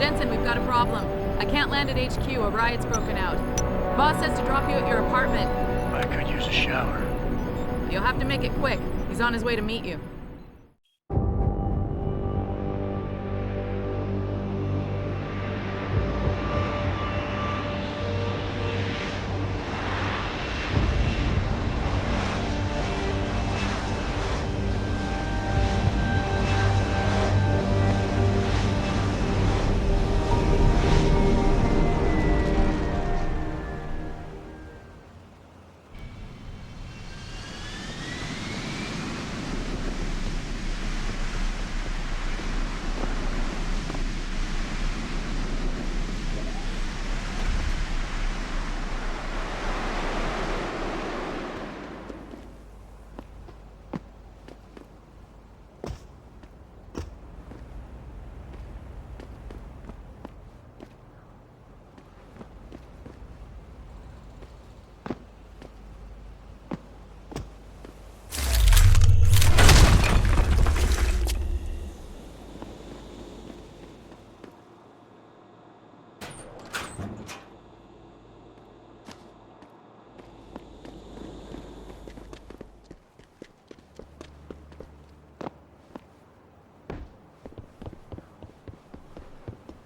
Jensen, we've got a problem. I can't land at HQ. A riot's broken out. Boss says to drop you at your apartment. I could use a shower. You'll have to make it quick. He's on his way to meet you.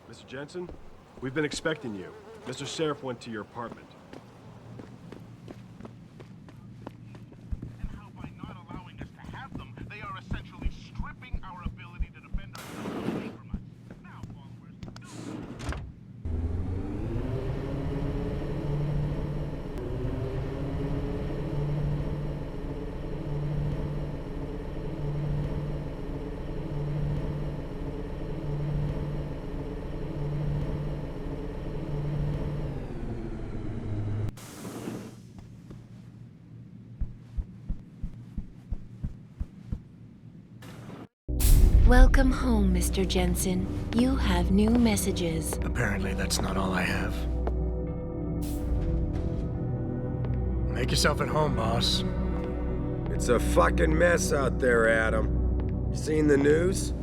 Mr. Jensen, we've been expecting you. Mr. Sheriff went to your apartment. And how by not allowing us to have them, they are essentially stripping our ability to defend ourselves away from us. Now, followers, Welcome home, Mr. Jensen. You have new messages. Apparently that's not all I have. Make yourself at home, boss. It's a fucking mess out there, Adam. You seen the news?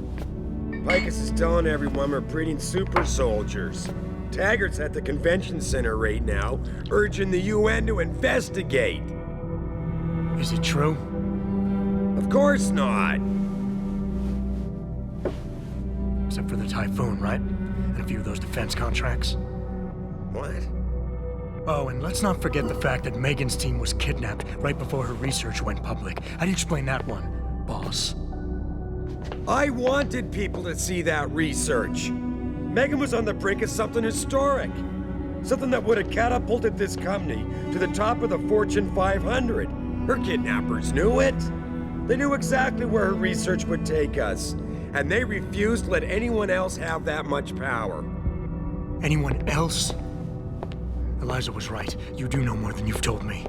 Picus is telling everyone we're breeding super soldiers. Taggart's at the convention center right now, urging the UN to investigate. Is it true? Of course not. Except for the Typhoon, right? And a few of those defense contracts. What? Oh, and let's not forget the fact that Megan's team was kidnapped right before her research went public. How do you explain that one, boss? I wanted people to see that research. Megan was on the brink of something historic. Something that would have catapulted this company to the top of the Fortune 500. Her kidnappers knew it. They knew exactly where her research would take us. And they refused to let anyone else have that much power. Anyone else? Eliza was right. You do know more than you've told me.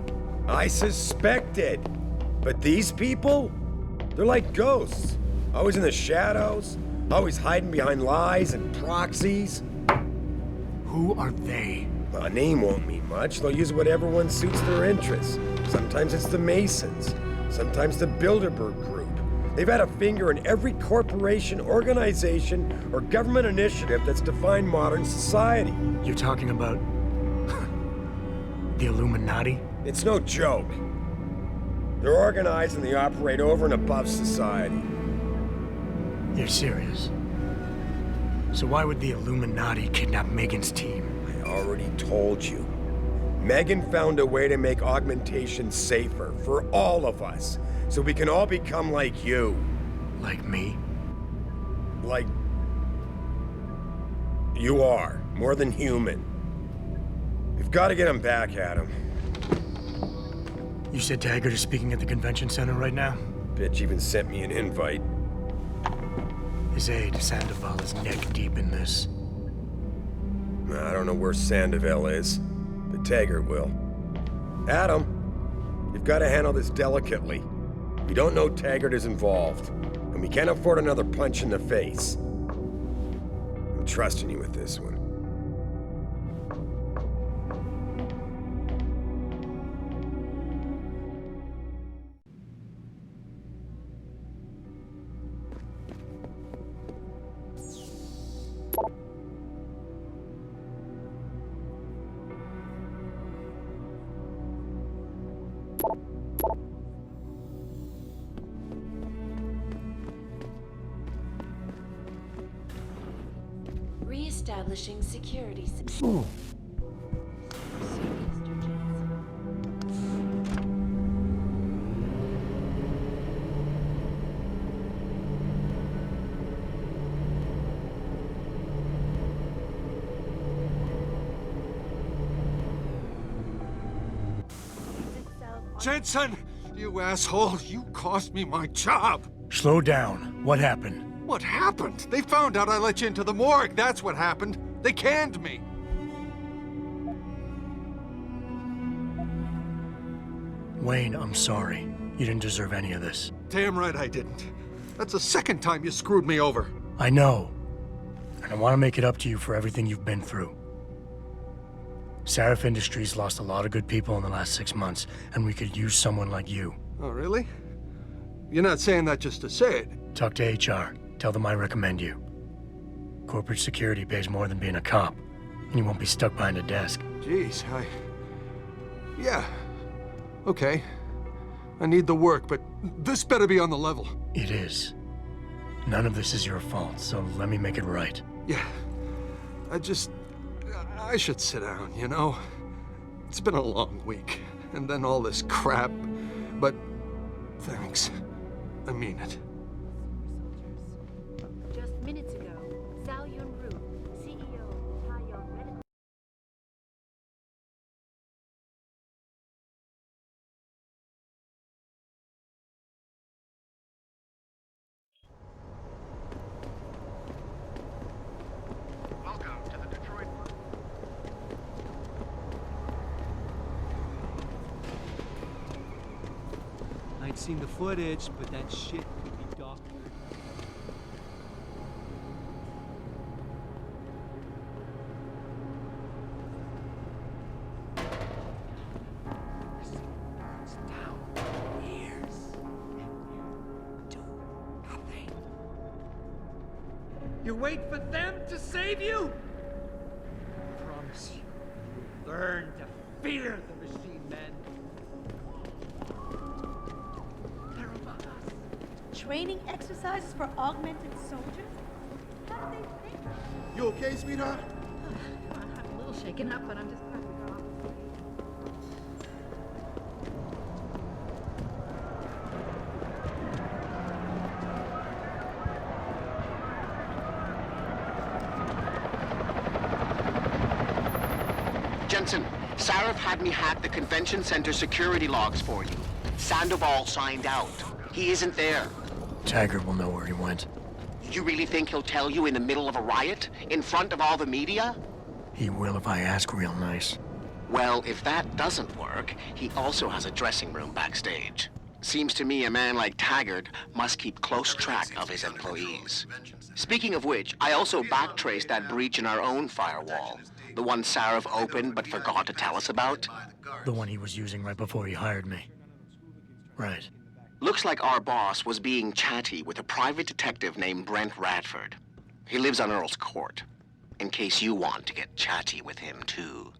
I suspected. But these people? They're like ghosts. Always in the shadows. Always hiding behind lies and proxies. Who are they? A name won't mean much. They'll use whatever one suits their interests. Sometimes it's the Masons. Sometimes the Bilderberg Group. They've had a finger in every corporation, organization, or government initiative that's defined modern society. You're talking about... the Illuminati? It's no joke. They're organized and they operate over and above society. You're serious? So why would the Illuminati kidnap Megan's team? I already told you. Megan found a way to make augmentation safer for all of us. So we can all become like you. Like me? Like... you are. More than human. We've got to get him back, Adam. You said Taggart is speaking at the convention center right now? Bitch even sent me an invite. His aide, Sandoval, is neck deep in this. I don't know where Sandoval is, but Taggart will. Adam, you've got to handle this delicately. We don't know Taggart is involved, and we can't afford another punch in the face. I'm trusting you with this one. Establishing security. Mr. Jensen. Jensen! You asshole! You cost me my job! Slow down. What happened? What happened? They found out I let you into the morgue. That's what happened. They canned me. Wayne, I'm sorry. You didn't deserve any of this. Damn right I didn't. That's the second time you screwed me over. I know. And I want to make it up to you for everything you've been through. Sarif Industries lost a lot of good people in the last 6 months, and we could use someone like you. Oh, really? You're not saying that just to say it. Talk to HR. Tell them I recommend you. Corporate security pays more than being a cop, and you won't be stuck behind a desk. Jeez, Yeah. Okay. I need the work, but this better be on the level. It is. None of this is your fault, so let me make it right. Yeah. I should sit down, you know? It's been a long week, and then all this crap, but thanks. I mean it. Just minutes ago, Zhao Yunru, CEO of Taggart Medical. Welcome to the Detroit. I'd seen the footage, but that shit could be doctored. You wait for them to save you? I promise you, learn to fear the machine men. They're among us. Training exercises for augmented soldiers? How did they think? You okay, sweetheart? I'm a little shaken up, but I'm just glad we got off. Jensen, Sarif had me hack the convention center security logs for you. Sandoval signed out. He isn't there. Taggart will know where he went. You really think he'll tell you in the middle of a riot? In front of all the media? He will if I ask real nice. Well, if that doesn't work, he also has a dressing room backstage. Seems to me a man like Taggart must keep close track of his employees. Speaking of which, I also backtraced that breach in our own firewall. The one Sarif opened but forgot to tell us about. The one he was using right before he hired me. Right. Looks like our boss was being chatty with a private detective named Brent Radford. He lives on Earl's Court, in case you want to get chatty with him too.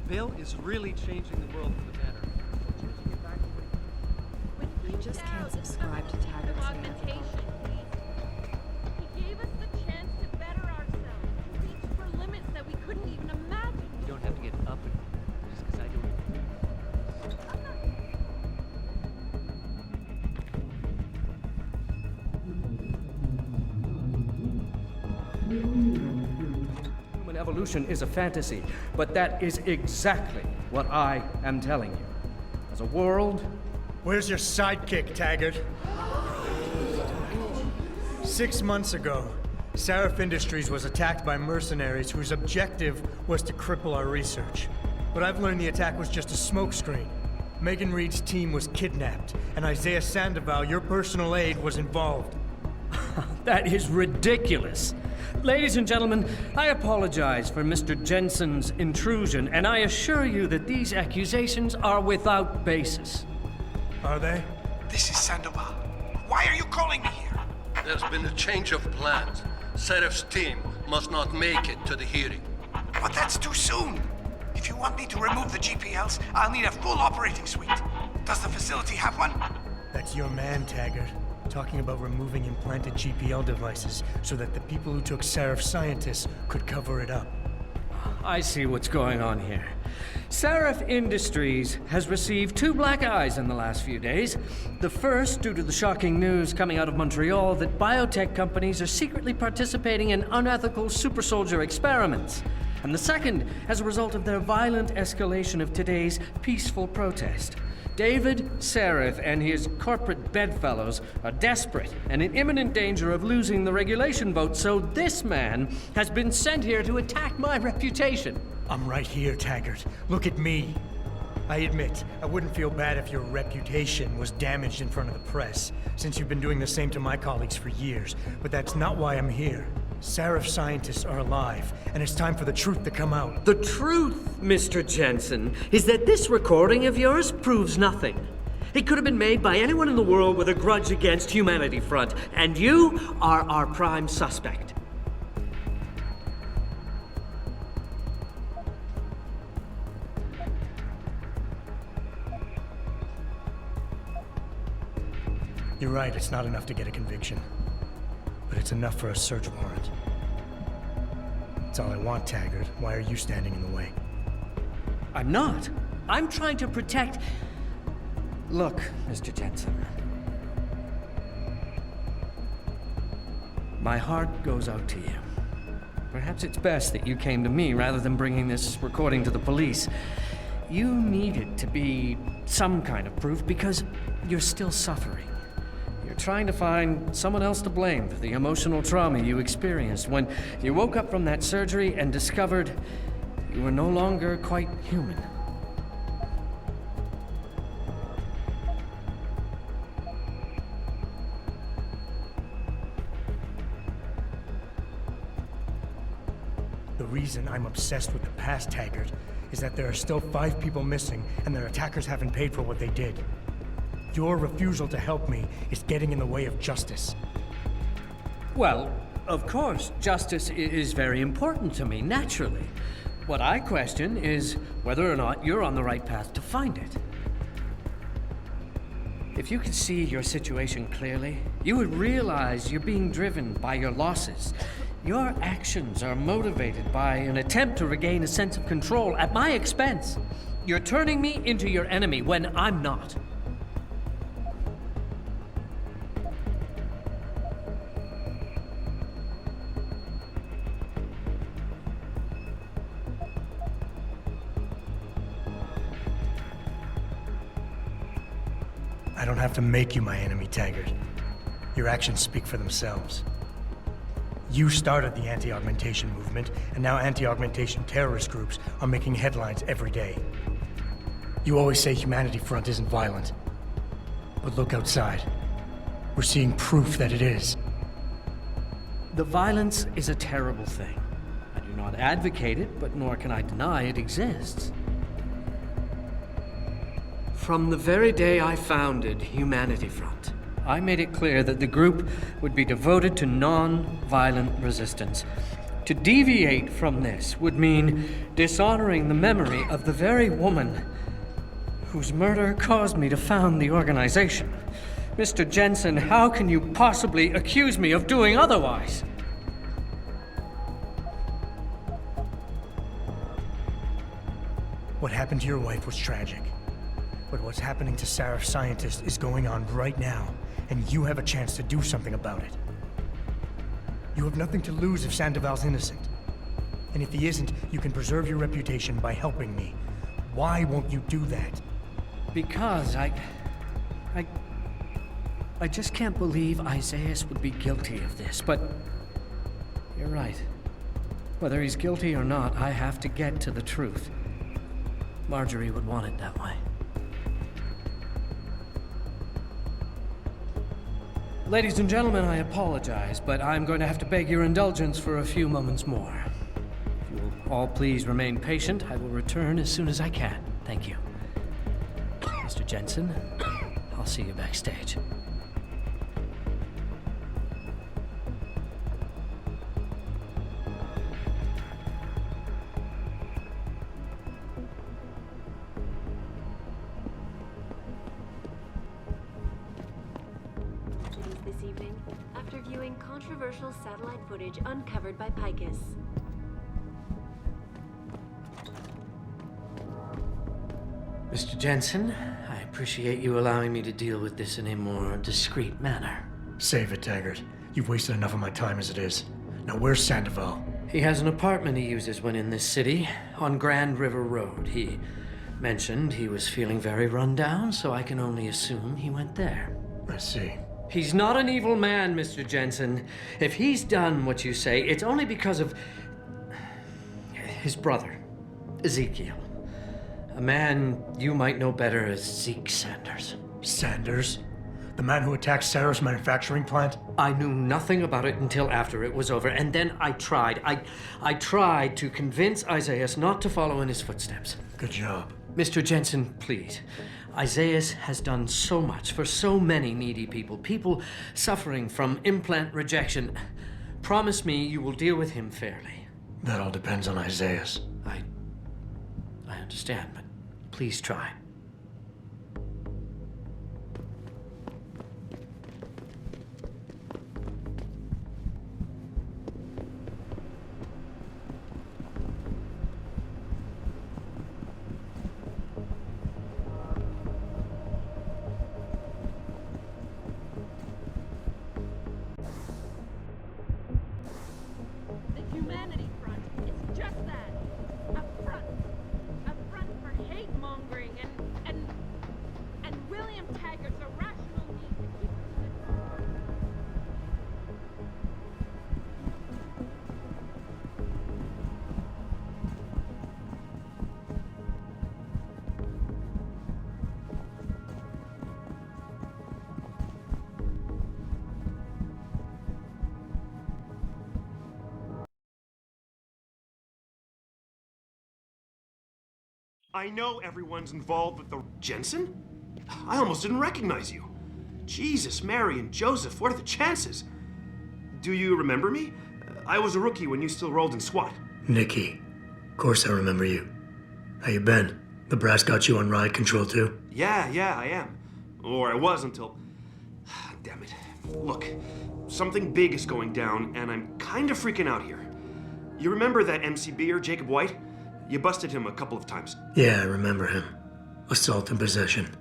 Bill is really changing the world for the better. I just can't subscribe to Taggart's Augmentation. He gave us the chance to better ourselves. We reached for limits that we couldn't even imagine. You don't have to get up and just because I don't. Human evolution is a fantasy, but that is exactly what I am telling you. As a world... Where's your sidekick, Taggart? 6 months ago, Sarif Industries was attacked by mercenaries whose objective was to cripple our research. But I've learned the attack was just a smokescreen. Megan Reed's team was kidnapped, and Isaiah Sandoval, your personal aide, was involved. That is ridiculous. Ladies and gentlemen, I apologize for Mr. Jensen's intrusion, and I assure you that these accusations are without basis. Are they? This is Sandoval. Why are you calling me here? There's been a change of plans. Serif's team must not make it to the hearing. But that's too soon. If you want me to remove the GPLs, I'll need a full operating suite. Does the facility have one? That's your man, Taggart. Talking about removing implanted GPL devices so that the people who took Serif scientists could cover it up. I see what's going on here. Serif Industries has received 2 black eyes in the last few days. The first, due to the shocking news coming out of Montreal that biotech companies are secretly participating in unethical super soldier experiments. And the second, as a result of their violent escalation of today's peaceful protest. David Serif and his corporate bedfellows are desperate and in imminent danger of losing the regulation vote, so this man has been sent here to attack my reputation. I'm right here, Taggart. Look at me. I admit, I wouldn't feel bad if your reputation was damaged in front of the press, since you've been doing the same to my colleagues for years, but that's not why I'm here. Serif scientists are alive, and it's time for the truth to come out. The truth, Mr. Jensen, is that this recording of yours proves nothing. It could have been made by anyone in the world with a grudge against Humanity Front, and you are our prime suspect. You're right, it's not enough to get a conviction. But it's enough for a search warrant. That's all I want, Taggart. Why are you standing in the way? I'm not. I'm trying to protect... Look, Mr. Jensen. My heart goes out to you. Perhaps it's best that you came to me rather than bringing this recording to the police. You need it to be some kind of proof because you're still suffering. You're trying to find someone else to blame for the emotional trauma you experienced when you woke up from that surgery and discovered you were no longer quite human. The reason I'm obsessed with the past, Taggart, is that there are still 5 people missing and their attackers haven't paid for what they did. Your refusal to help me is getting in the way of justice. Well, of course, justice is very important to me, naturally. What I question is whether or not you're on the right path to find it. If you could see your situation clearly, you would realize you're being driven by your losses. Your actions are motivated by an attempt to regain a sense of control at my expense. You're turning me into your enemy when I'm not. I don't have to make you my enemy, Taggart. Your actions speak for themselves. You started the anti-augmentation movement, and now anti-augmentation terrorist groups are making headlines every day. You always say Humanity Front isn't violent. But look outside. We're seeing proof that it is. The violence is a terrible thing. I do not advocate it, but nor can I deny it exists. From the very day I founded Humanity Front, I made it clear that the group would be devoted to non-violent resistance. To deviate from this would mean dishonoring the memory of the very woman whose murder caused me to found the organization. Mr. Jensen, how can you possibly accuse me of doing otherwise? What happened to your wife was tragic. But what's happening to Serif scientists is going on right now, and you have a chance to do something about it. You have nothing to lose if Sandoval's innocent. And if he isn't, you can preserve your reputation by helping me. Why won't you do that? Because I just can't believe Isaias would be guilty of this, but you're right. Whether he's guilty or not, I have to get to the truth. Marjorie would want it that way. Ladies and gentlemen, I apologize, but I'm going to have to beg your indulgence for a few moments more. If you will all please remain patient, I will return as soon as I can. Thank you. Mr. Jensen, I'll see you backstage. This evening, after viewing controversial satellite footage uncovered by Picus. Mr. Jensen, I appreciate you allowing me to deal with this in a more discreet manner. Save it, Taggart. You've wasted enough of my time as it is. Now, where's Sandoval? He has an apartment he uses when in this city, on Grand River Road. He mentioned he was feeling very run down, so I can only assume he went there. I see. He's not an evil man, Mr. Jensen. If he's done what you say, it's only because of his brother, Ezekiel. A man you might know better as Zeke Sanders. Sanders? The man who attacked Sarah's manufacturing plant? I knew nothing about it until after it was over, and then I tried. I tried to convince Isaias not to follow in his footsteps. Good job. Mr. Jensen, please. Isaias has done so much for so many needy people, people suffering from implant rejection. Promise me you will deal with him fairly. That all depends on Isaias. I understand, but please try. The Humanity Front is just that. A front. A front for hate mongering and William Taggart's irrational need to keep us I know everyone's involved with the... Jensen? I almost didn't recognize you. Jesus, Mary, and Joseph, what are the chances? Do you remember me? I was a rookie when you still rolled in SWAT. Nikki. Of course I remember you. How you been? The brass got you on ride control too? Yeah, I am. Or I was until... Damn it. Look, something big is going down, and I'm kind of freaking out here. You remember that MCBer, Jacob White? You busted him a couple of times. Yeah, I remember him. Assault and possession.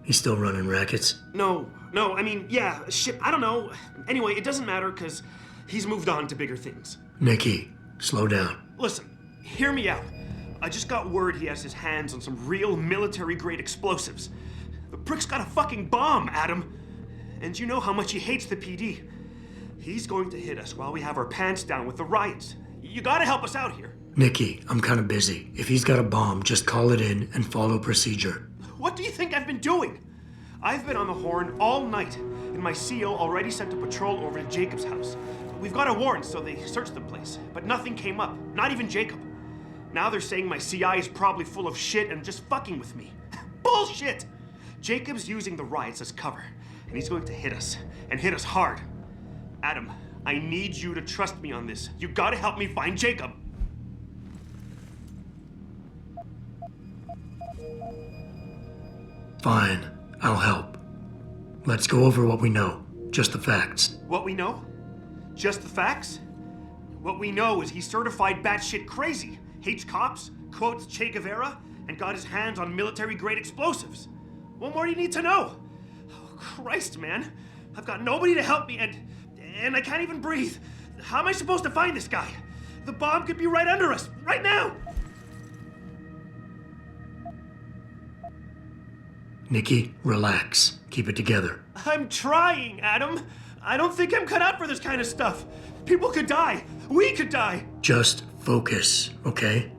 He's still running rackets? No, I mean, yeah, shit, I don't know. Anyway, it doesn't matter, because he's moved on to bigger things. Nikki, slow down. Listen, hear me out. I just got word he has his hands on some real military-grade explosives. The prick's got a fucking bomb, Adam. And you know how much he hates the PD. He's going to hit us while we have our pants down with the riots. You gotta help us out here. Nikki, I'm kind of busy. If he's got a bomb, just call it in and follow procedure. What do you think I've been doing? I've been on the horn all night, and my CO already sent a patrol over to Jacob's house. We've got a warrant, so they searched the place, but nothing came up, not even Jacob. Now they're saying my CI is probably full of shit and just fucking with me. Bullshit! Jacob's using the riots as cover, and he's going to hit us, and hit us hard. Adam, I need you to trust me on this. You gotta help me find Jacob. Fine, I'll help. Let's go over what we know. Just the facts. What we know? Just the facts? What we know is he's certified batshit crazy, hates cops, quotes Che Guevara, and got his hands on military-grade explosives. What more do you need to know? Oh, Christ, man. I've got nobody to help me, and I can't even breathe. How am I supposed to find this guy? The bomb could be right under us, right now! Nikki, relax. Keep it together. I'm trying, Adam. I don't think I'm cut out for this kind of stuff. People could die. We could die. Just focus, okay?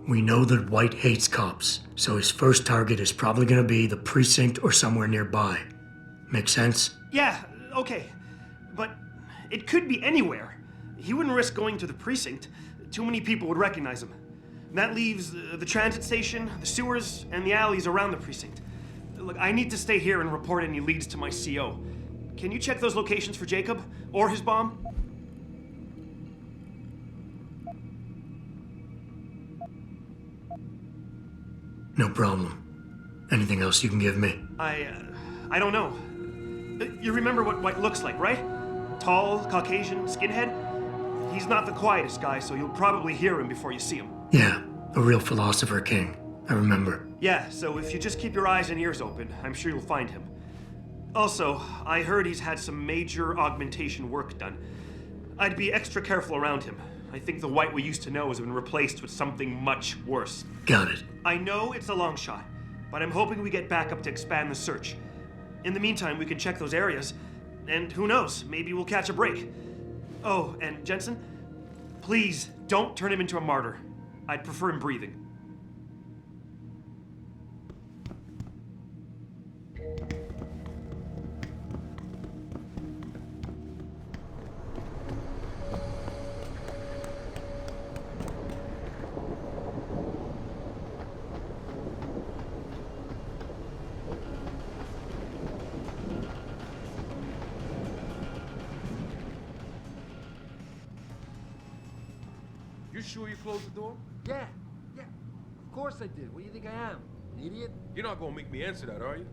We know that White hates cops, so his first target is probably gonna be the precinct or somewhere nearby. Make sense? Yeah, Okay, but it could be anywhere. He wouldn't risk going to the precinct. Too many people would recognize him. And that leaves the transit station, the sewers, and the alleys around the precinct. Look, I need to stay here and report any leads to my CO. Can you check those locations for Jacob or his bomb? No problem. Anything else you can give me? I don't know. You remember what White looks like, right? Tall, Caucasian, skinhead? He's not the quietest guy, so you'll probably hear him before you see him. Yeah, a real philosopher king. I remember. Yeah, so if you just keep your eyes and ears open, I'm sure you'll find him. Also, I heard he's had some major augmentation work done. I'd be extra careful around him. I think the White we used to know has been replaced with something much worse. Got it. I know it's a long shot, but I'm hoping we get backup to expand the search. In the meantime, we can check those areas, and who knows, maybe we'll catch a break. Oh, and Jensen, please don't turn him into a martyr. I'd prefer him breathing. You sure you closed the door? Yeah. Of course I did. What do you think I am? An idiot? You're not gonna make me answer that, are you?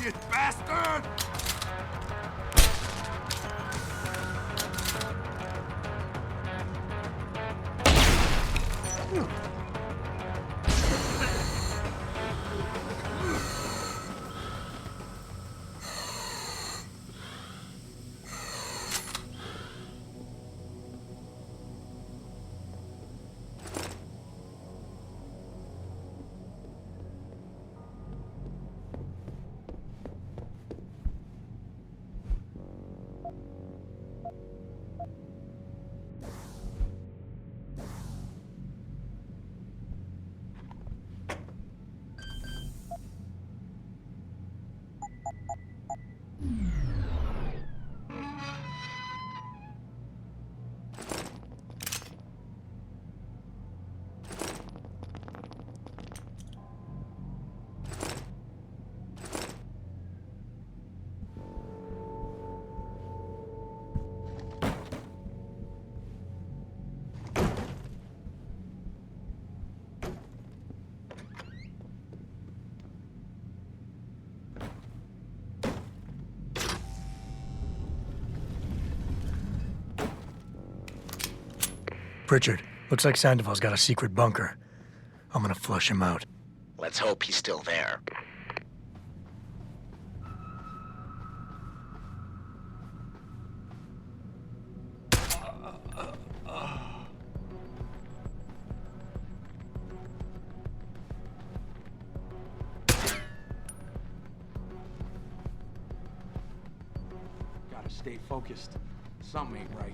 Shit, bastard! Pritchard, looks like Sandoval's got a secret bunker. I'm gonna flush him out. Let's hope he's still there. Gotta stay focused. Something ain't right.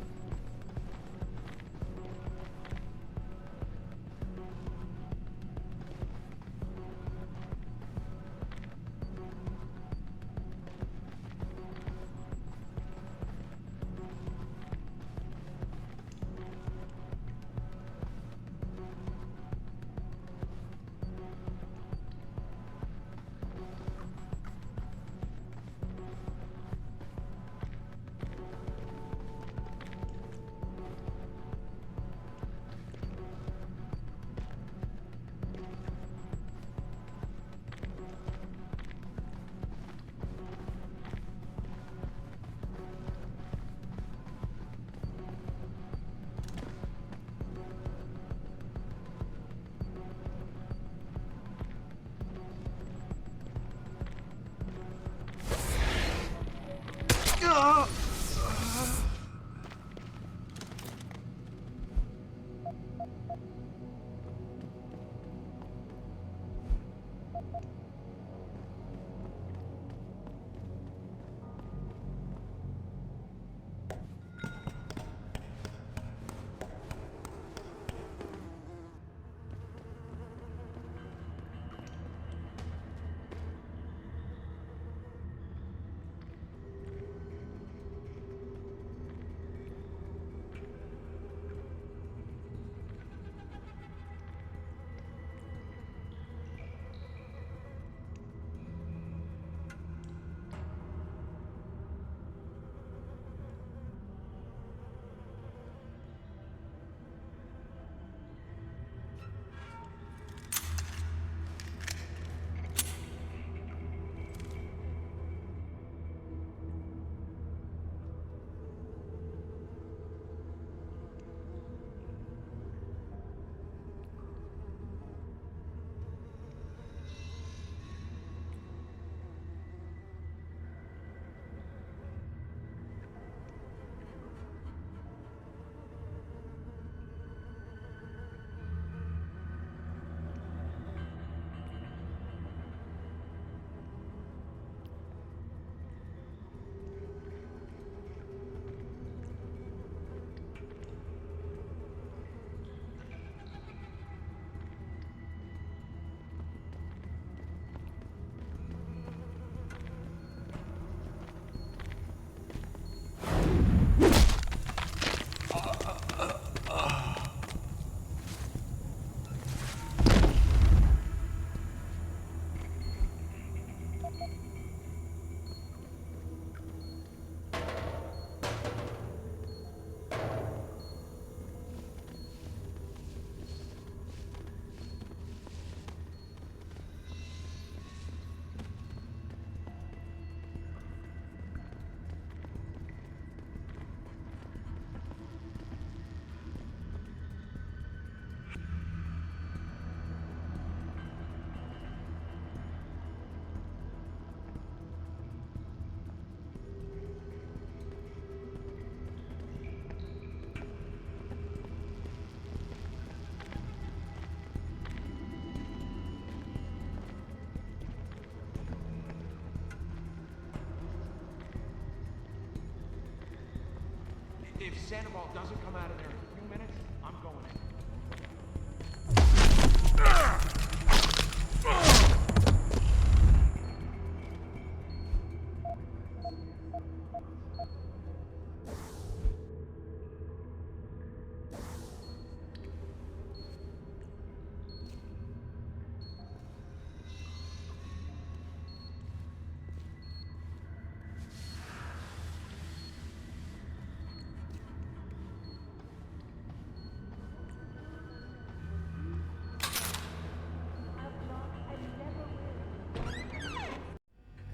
If Sandoval doesn't come out of there in a few minutes, I'm going in.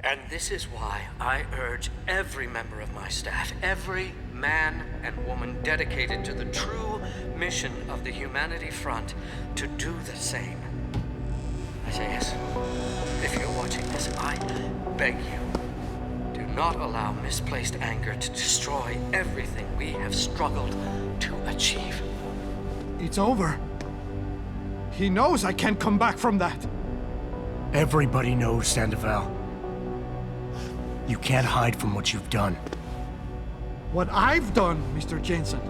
And this is why I urge every member of my staff, every man and woman dedicated to the true mission of the Humanity Front, to do the same. I say yes. If you're watching this, I beg you, do not allow misplaced anger to destroy everything we have struggled to achieve. It's over. He knows I can't come back from that. Everybody knows, Sandoval. You can't hide from what you've done. What I've done, Mr. Jensen.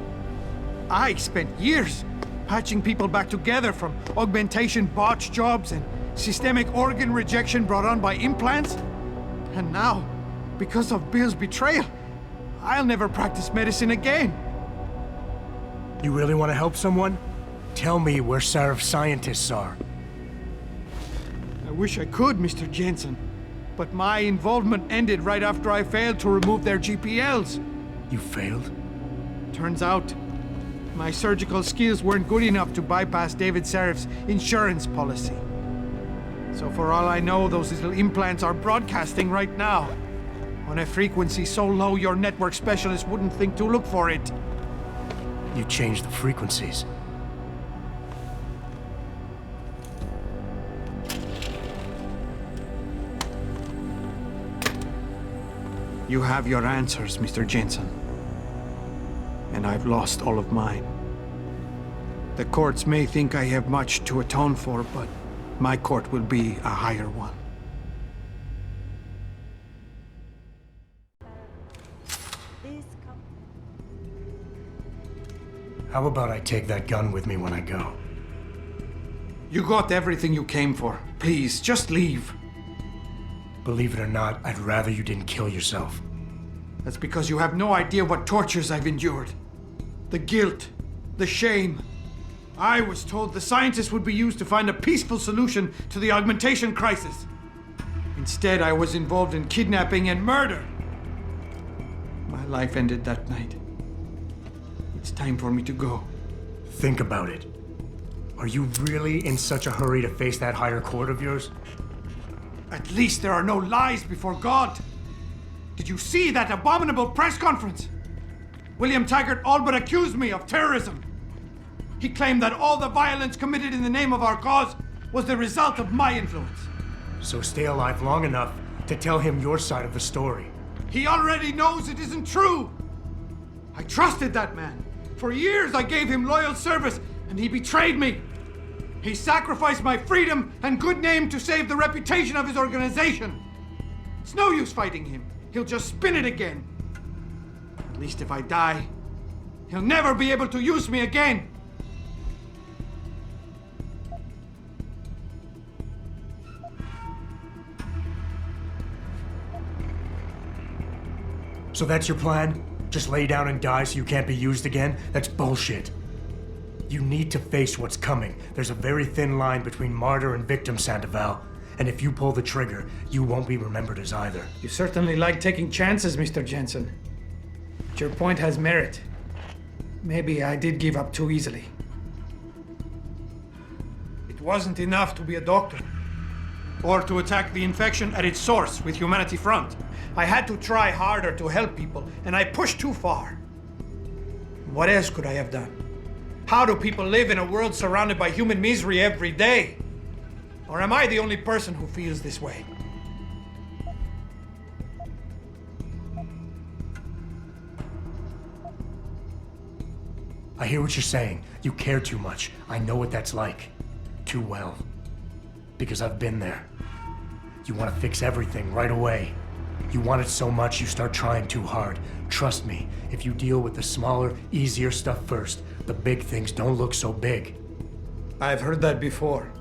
I spent years patching people back together from augmentation botch jobs and systemic organ rejection brought on by implants. And now, because of Bill's betrayal, I'll never practice medicine again. You really want to help someone? Tell me where Sarif's scientists are. I wish I could, Mr. Jensen. But my involvement ended right after I failed to remove their GPLs. You failed? Turns out, my surgical skills weren't good enough to bypass David Sarif's insurance policy. So for all I know, those little implants are broadcasting right now, on a frequency so low your network specialist wouldn't think to look for it. You changed the frequencies. You have your answers, Mr. Jensen. And I've lost all of mine. The courts may think I have much to atone for, but my court will be a higher one. How about I take that gun with me when I go? You got everything you came for. Please, just leave. Believe it or not, I'd rather you didn't kill yourself. That's because you have no idea what tortures I've endured. The guilt, the shame. I was told the scientists would be used to find a peaceful solution to the augmentation crisis. Instead, I was involved in kidnapping and murder. My life ended that night. It's time for me to go. Think about it. Are you really in such a hurry to face that higher court of yours? At least there are no lies before God. Did you see that abominable press conference? William Taggart all but accused me of terrorism. He claimed that all the violence committed in the name of our cause was the result of my influence. So stay alive long enough to tell him your side of the story. He already knows it isn't true. I trusted that man. For years I gave him loyal service, and he betrayed me. He sacrificed my freedom and good name to save the reputation of his organization. It's no use fighting him. He'll just spin it again. At least if I die, he'll never be able to use me again. So that's your plan? Just lay down and die so you can't be used again? That's bullshit. You need to face what's coming. There's a very thin line between martyr and victim, Sandoval. And if you pull the trigger, you won't be remembered as either. You certainly like taking chances, Mr. Jensen. But your point has merit. Maybe I did give up too easily. It wasn't enough to be a doctor. Or to attack the infection at its source with Humanity Front. I had to try harder to help people, and I pushed too far. What else could I have done? How do people live in a world surrounded by human misery every day? Or am I the only person who feels this way? I hear what you're saying. You care too much. I know what that's like. Too well. Because I've been there. You want to fix everything right away. You want it so much, you start trying too hard. Trust me, if you deal with the smaller, easier stuff first, the big things don't look so big. I've heard that before.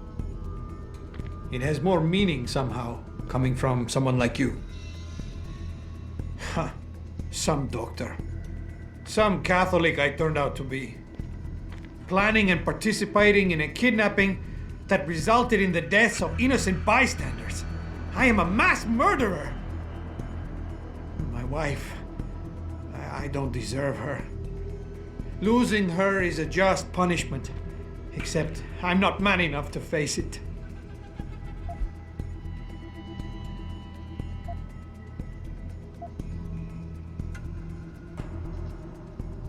It has more meaning somehow, coming from someone like you. Huh. Some doctor. Some Catholic I turned out to be. Planning and participating in a kidnapping that resulted in the deaths of innocent bystanders. I am a mass murderer! My wife, I don't deserve her. Losing her is a just punishment, except I'm not man enough to face it.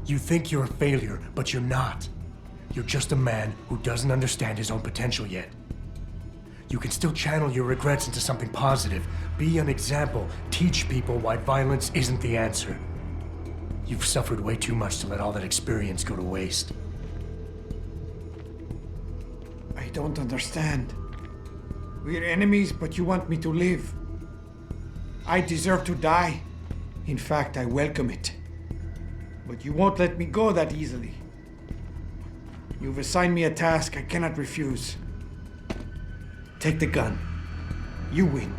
You think you're a failure, but you're not. You're just a man who doesn't understand his own potential yet. You can still channel your regrets into something positive. Be an example. Teach people why violence isn't the answer. You've suffered way too much to let all that experience go to waste. I don't understand. We're enemies, but you want me to live. I deserve to die. In fact, I welcome it. But you won't let me go that easily. You've assigned me a task I cannot refuse. Take the gun. You win.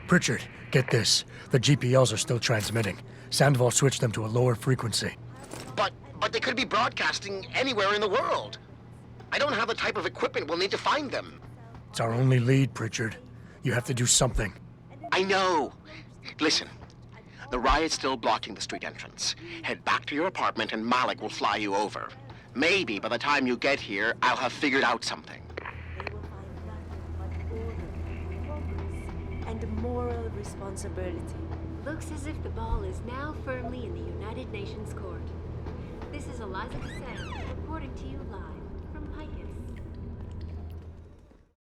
Pritchard, get this. The GPLs are still transmitting. Sandoval switched them to a lower frequency. But they could be broadcasting anywhere in the world. I don't have the type of equipment we'll need to find them. It's our only lead, Pritchard. You have to do something. I know. Listen, the riot's still blocking the street entrance. Head back to your apartment and Malik will fly you over. Maybe by the time you get here, I'll have figured out something. And moral responsibility. Looks as if the ball is now firmly in the United Nations court. This is Eliza Cassell reporting to you live from Pike.